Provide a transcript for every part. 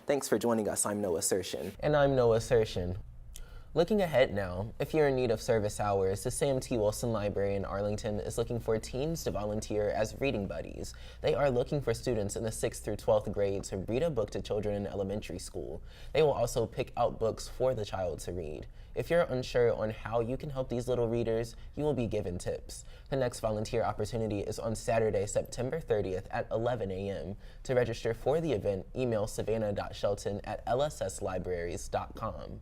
Thanks for joining us. I'm Noah Certion. And I'm Noah Certion. Looking ahead now, if you're in need of service hours, the Sam T. Wilson Library in Arlington is looking for teens to volunteer as reading buddies. They are looking for students in the 6th through 12th grade to read a book to children in elementary school. They will also pick out books for the child to read. If you're unsure on how you can help these little readers, you will be given tips. The next volunteer opportunity is on Saturday, September 30th at 11 a.m. To register for the event, email savannah.shelton@lsslibraries.com.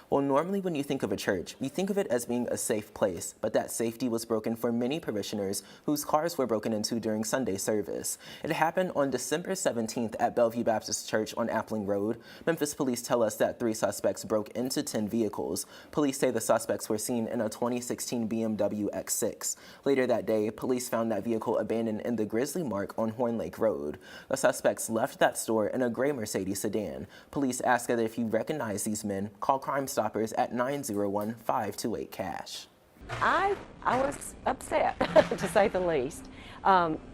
Well, normally when you think of a church, you think of it as being a safe place, but that safety was broken for many parishioners whose cars were broken into during Sunday service. It happened on December 17th at Bellevue Baptist Church on Appling Road. Memphis police tell us that 3 suspects broke into 10 vehicles. Police say the suspects were seen in a 2016 BMW X6. Later that day, police found that vehicle abandoned in the Grizzly Mark on Horn Lake Road. The suspects left that store in a gray Mercedes sedan. Police ask that if you recognize these men, call Crime Stoppers at 901-528-CASH. I was upset, to say the least,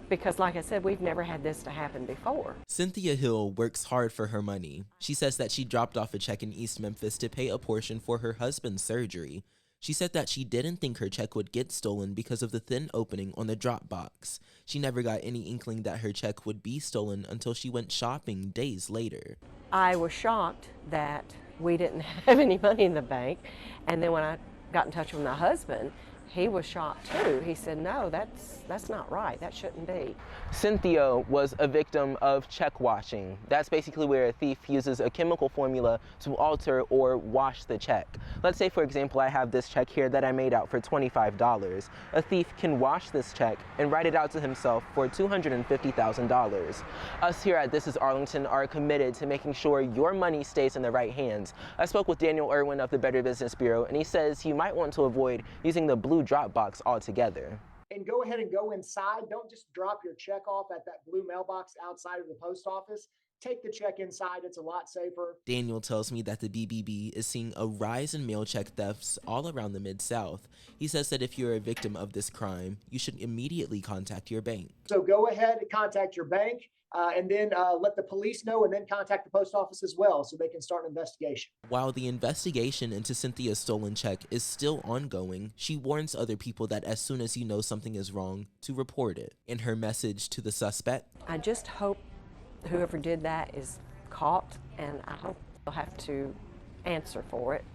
because like I said, we've never had this to happen before. Cynthia Hill works hard for her money. She says that she dropped off a check in East Memphis to pay a portion for her husband's surgery. She said that she didn't think her check would get stolen because of the thin opening on the drop box. She never got any inkling that her check would be stolen until she went shopping days later. I was shocked that we didn't have any money in the bank, and then when I got in touch with my husband, he was shocked too. He said, no, that's not right. That shouldn't be. Cynthia was a victim of check washing. That's basically where a thief uses a chemical formula to alter or wash the check. Let's say, for example, I have this check here that I made out for $25. A thief can wash this check and write it out to himself for $250,000. Us here at This Is Arlington are committed to making sure your money stays in the right hands. I spoke with Daniel Irwin of the Better Business Bureau, and he says you might want to avoid using the blue drop box altogether. And go ahead and go inside. Don't just drop your check off at that blue mailbox outside of the post office. Take the check inside. It's a lot safer. Daniel tells me that the BBB is seeing a rise in mail check thefts all around the Mid-South. He says that if you're a victim of this crime, you should immediately contact your bank. So go ahead and contact your bank. And then let the police know, and then contact the post office as well so they can start an investigation. While the investigation into Cynthia's stolen check is still ongoing, she warns other people that as soon as you know something is wrong, to report it. In her message to the suspect, I just hope whoever did that is caught, and I hope they'll have to answer for it.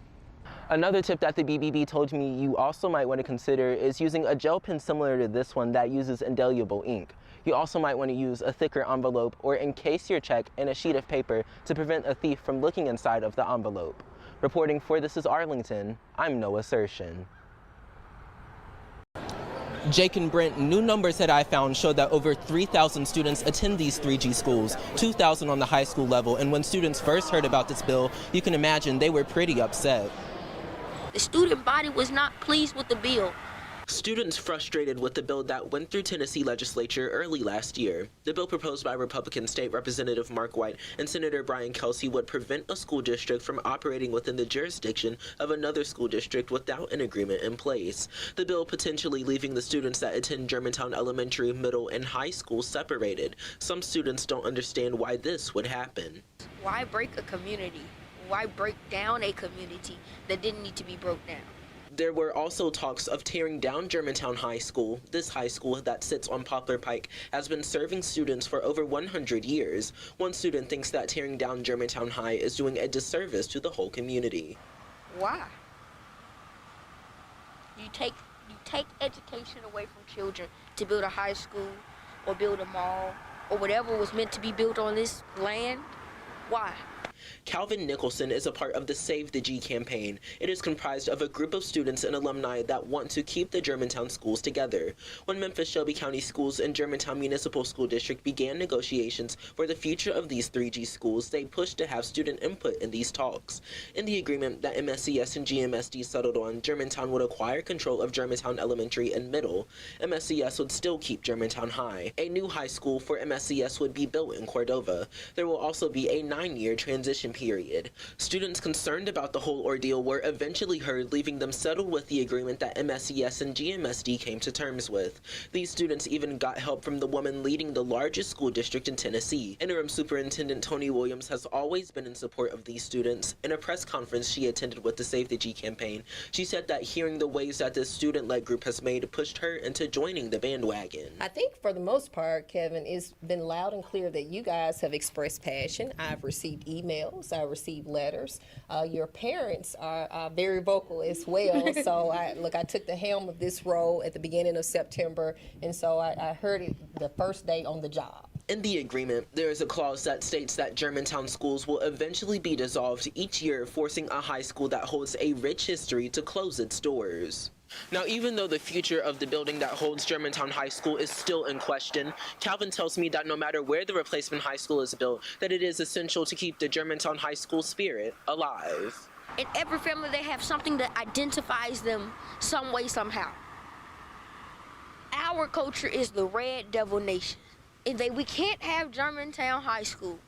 Another tip that the BBB told me you also might want to consider is using a gel pen similar to this one that uses indelible ink. You also might want to use a thicker envelope or encase your check in a sheet of paper to prevent a thief from looking inside of the envelope. Reporting for This Is Arlington, I'm Noah Certion. Jake and Brent, new numbers that I found show that over 3,000 students attend these 3G schools, 2,000 on the high school level, and when students first heard about this bill, you can imagine they were pretty upset. The student body was not pleased with the bill. students frustrated with the bill that went through Tennessee legislature early last year. The bill proposed by Republican State Representative Mark White and Senator Brian Kelsey would prevent a school district from operating within the jurisdiction of another school district without an agreement in place. The bill potentially leaving the students that attend Germantown Elementary, Middle, and High School separated. Some students don't understand why this would happen. Why break a community? Why break down a community that didn't need to be broke down? There were also talks of tearing down Germantown High School. This high school that sits on Poplar Pike has been serving students for over 100 years. One student thinks that tearing down Germantown High is doing a disservice to the whole community. Why? You take education away from children to build a high school or build a mall or whatever was meant to be built on this land. Why? Calvin Nicholson is a part of the Save the G campaign. It is comprised of a group of students and alumni that want to keep the Germantown schools together. When Memphis Shelby County Schools and Germantown Municipal School District began negotiations for the future of these 3G schools, they pushed to have student input in these talks. In the agreement that MSCS and GMSD settled on, Germantown would acquire control of Germantown Elementary and Middle. MSCS would still keep Germantown High. A new high school for MSCS would be built in Cordova. There will also be a 9-year transition transition period. Students concerned about the whole ordeal were eventually heard, leaving them settled with the agreement that MSES and GMSD came to terms with. These students even got help from the woman leading the largest school district in Tennessee. Interim Superintendent Tony Williams has always been in support of these students. In a press conference she attended with the Save the G campaign, she said that hearing the waves that this student-led group has made pushed her into joining the bandwagon. I think for the most part, Kevin, it's been loud and clear that you guys have expressed passion. I've received emails, I've received letters. Your parents are very vocal as well. So I took the helm of this role at the beginning of September, and so I heard it the first day on the job. In the agreement, there is a clause that states that Germantown schools will eventually be dissolved each year, forcing a high school that holds a rich history to close its doors. Now, even though the future of the building that holds Germantown High School is still in question, Calvin tells me that no matter where the replacement high school is built, that it is essential to keep the Germantown High School spirit alive. In every family, they have something that identifies them some way, somehow. Our culture is the Red Devil Nation. If we can't have Germantown High School,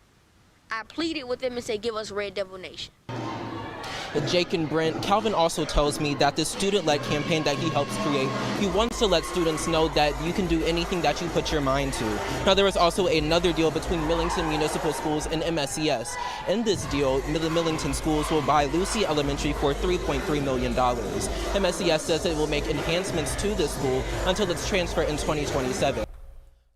I pleaded with them and said, give us Red Devil Nation. Jake and Brent, Calvin also tells me that this student-led campaign that he helps create, he wants to let students know that you can do anything that you put your mind to. Now, there is also another deal between Millington Municipal Schools and MSES. In this deal, the Millington schools will buy Lucy Elementary for $3.3 million. MSES says it will make enhancements to this school until its transfer in 2027.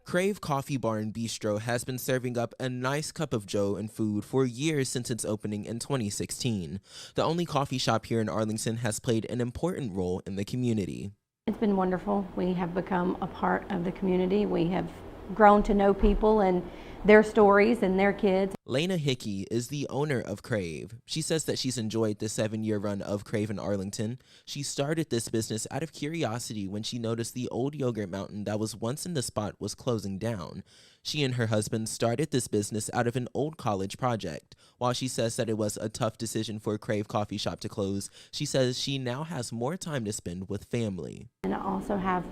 Crave Coffee Bar and Bistro has been serving up a nice cup of joe and food for years since its opening in 2016. The only coffee shop here in Arlington has played an important role in the community. It's been wonderful. We have become a part of the community. We have grown to know people and their stories and their kids. Lena Hickey is the owner of Crave. She says that she's enjoyed the 7-year run of Crave in Arlington. She started this business out of curiosity when she noticed the old yogurt mountain that was once in the spot was closing down. She and her husband started this business out of an old college project. While she says that it was a tough decision for Crave Coffee Shop to close, she says she now has more time to spend with family. And I also have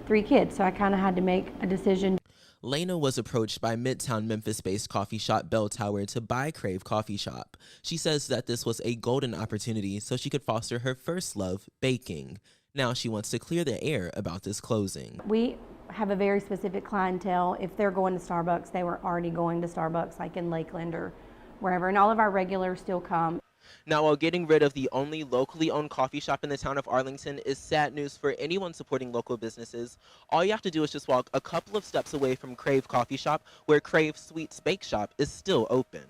3 kids, so I kind of had to make a decision. Lena was approached by Midtown Memphis-based coffee shop Bell Tower to buy Crave Coffee Shop. She says that this was a golden opportunity so she could foster her first love, baking. Now she wants to clear the air about this closing. We have a very specific clientele. If they're going to Starbucks, they were already going to Starbucks, like in Lakeland or wherever, and all of our regulars still come. Now, while getting rid of the only locally owned coffee shop in the town of Arlington is sad news for anyone supporting local businesses, all you have to do is just walk a couple of steps away from Crave Coffee Shop, where Crave Sweets Bake Shop is still open.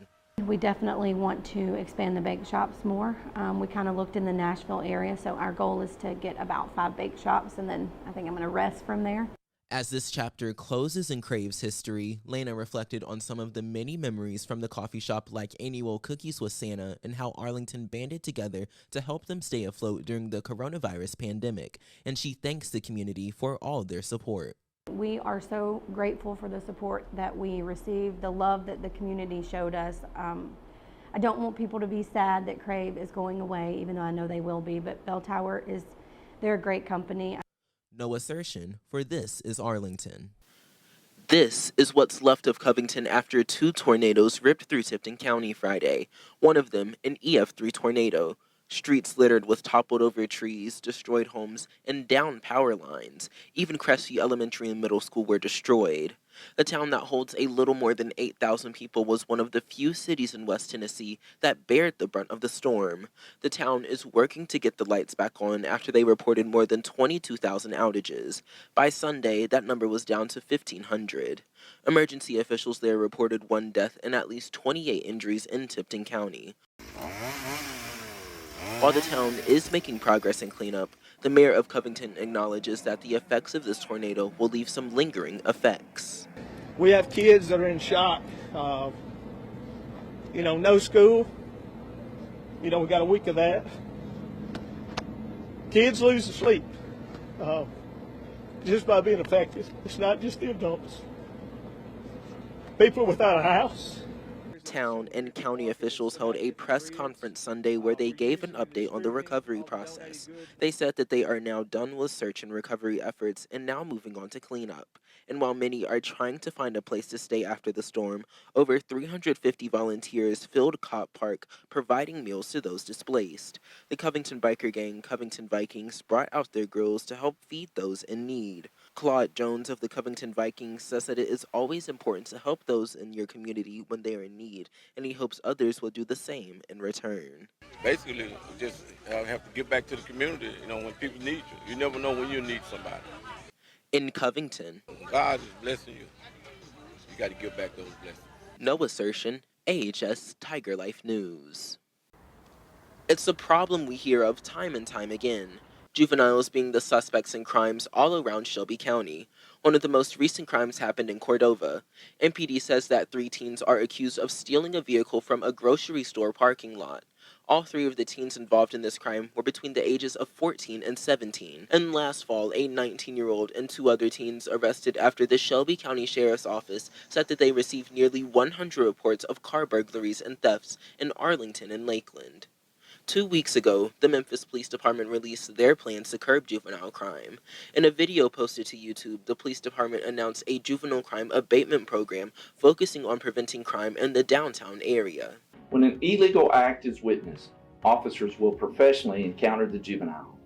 We definitely want to expand the bake shops more. We kind of looked in the Nashville area, so our goal is to get about 5 bake shops, and then I think I'm going to rest from there. As this chapter closes in Crave's history, Lena reflected on some of the many memories from the coffee shop, like annual Cookies with Santa, and how Arlington banded together to help them stay afloat during the coronavirus pandemic, and she thanks the community for all their support. We are so grateful for the support that we received, the love that the community showed us. I don't want people to be sad that Crave is going away, even though I know they will be, but Bell Tower they're a great company. Noah Certion for This is Arlington. This is what's left of Covington after 2 tornadoes ripped through Tipton County Friday. One of them, an EF3 tornado. Streets littered with toppled over trees, destroyed homes, and downed power lines. Even Crestview Elementary and Middle School were destroyed. The town that holds a little more than 8,000 people was one of the few cities in West Tennessee that bared the brunt of the storm. The town is working to get the lights back on after they reported more than 22,000 outages. By Sunday, that number was down to 1,500. Emergency officials there reported 1 death and at least 28 injuries in Tipton County. While the town is making progress in cleanup, the mayor of Covington acknowledges that the effects of this tornado will leave some lingering effects. We have kids that are in shock. No school. We got a week of that. Kids lose sleep just by being affected. It's not just the adults. People without a house. Town and county officials held a press conference Sunday where they gave an update on the recovery process. They said that they are now done with search and recovery efforts and now moving on to cleanup. And while many are trying to find a place to stay after the storm, over 350 volunteers filled Cobb Park, providing meals to those displaced. The Covington Biker Gang, Covington Vikings, brought out their grills to help feed those in need. Claude Jones of the Covington Vikings says that it is always important to help those in your community when they are in need, and he hopes others will do the same in return. Basically, just have to give back to the community, when people need you. You never know when you need somebody. In Covington, God is blessing you. You got to give back those blessings. Noah Certion, AHS Tiger Life News. It's a problem we hear of time and time again. Juveniles being the suspects in crimes all around Shelby County. One of the most recent crimes happened in Cordova. MPD says that 3 teens are accused of stealing a vehicle from a grocery store parking lot. All 3 of the teens involved in this crime were between the ages of 14 and 17. And last fall, a 19-year-old and 2 other teens arrested after the Shelby County Sheriff's Office said that they received nearly 100 reports of car burglaries and thefts in Arlington and Lakeland. 2 weeks ago, the Memphis Police Department released their plans to curb juvenile crime. In a video posted to YouTube, the police department announced a juvenile crime abatement program focusing on preventing crime in the downtown area. When an illegal act is witnessed, officers will professionally encounter the juvenile.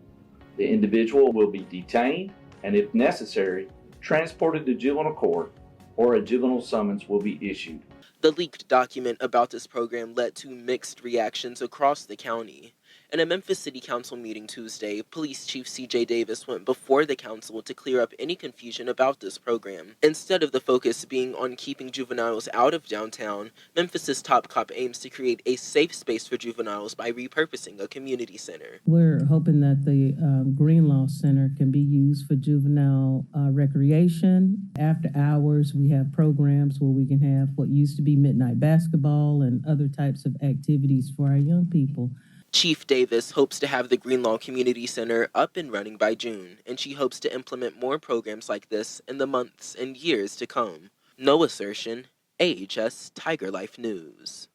The individual will be detained and, if necessary, transported to juvenile court, or a juvenile summons will be issued. The leaked document about this program led to mixed reactions across the county. In a Memphis City Council meeting Tuesday, Police Chief C.J. Davis went before the council to clear up any confusion about this program. Instead of the focus being on keeping juveniles out of downtown, Memphis's Top Cop aims to create a safe space for juveniles by repurposing a community center. We're hoping that the Green Law Center can be used for juvenile recreation. After hours, we have programs where we can have what used to be midnight basketball and other types of activities for our young people. Chief Davis hopes to have the Greenlaw Community Center up and running by June, and she hopes to implement more programs like this in the months and years to come. Noah Certion, AHS Tiger Life News.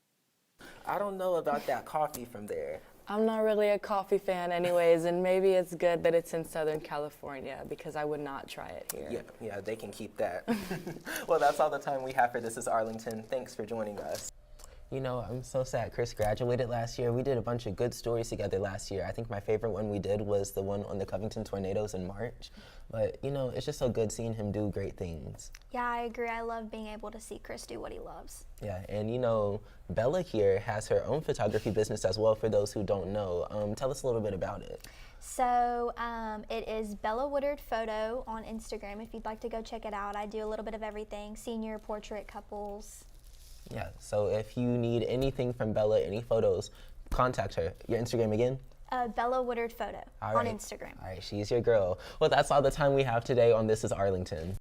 I don't know about that coffee from there. I'm not really a coffee fan anyways, and maybe it's good that it's in Southern California because I would not try it here. Yeah, they can keep that. Well, that's all the time we have for This is Arlington. Thanks for joining us. You know, I'm so sad Chris graduated last year. We did a bunch of good stories together last year. I think my favorite one we did was the one on the Covington tornadoes in March. But, you know, it's just so good seeing him do great things. Yeah, I agree. I love being able to see Chris do what he loves. Yeah, and, you know, Bella here has her own photography business as well, for those who don't know. Tell us a little bit about it. So it is Bella Woodard Photo on Instagram if you'd like to go check it out. I do a little bit of everything, senior, portrait, couples. Yeah, so if you need anything from Bella, any photos, contact her. Your Instagram again? Bella Woodard Photo on Instagram. All right, she's your girl. Well, that's all the time we have today on This is Arlington.